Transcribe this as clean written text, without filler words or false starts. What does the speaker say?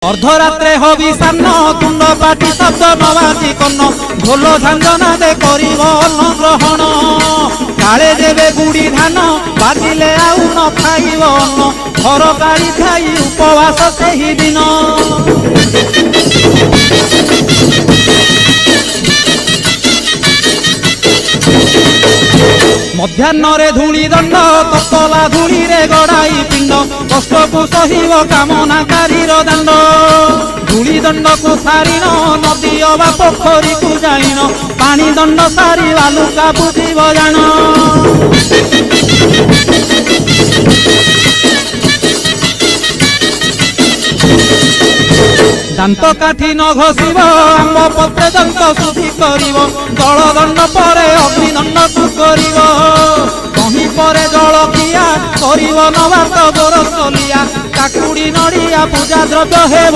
अर्धरात्रे hobby सान्न तुंड पाटी शब्द नबाजी कन्न ढोल झांझना दे करिब अन्न ग्रहण काले देवे गुड़ी धान बाजिले आउ न खाइब अन्न घर गाड़ी खाई उपवास सेही दिन मध्याह्न धूली दंड ततला धूली रे गड़ाई पिंड कष्ट को सहिब कामनाकारी दांड धूली दंड को सारिन नदी अबा पोखरी को जाइन पानी दंड सारी बालुका बुझिब जान दांत काठी न घोषिब आंब पत्रे दंत शुद्धि करिब जल दंड पर अग्निदंड को करिब कहीं पर जल किया करिब नबात गोरसलिया काकुड़ी नड़िया पूजा द्रव्य हे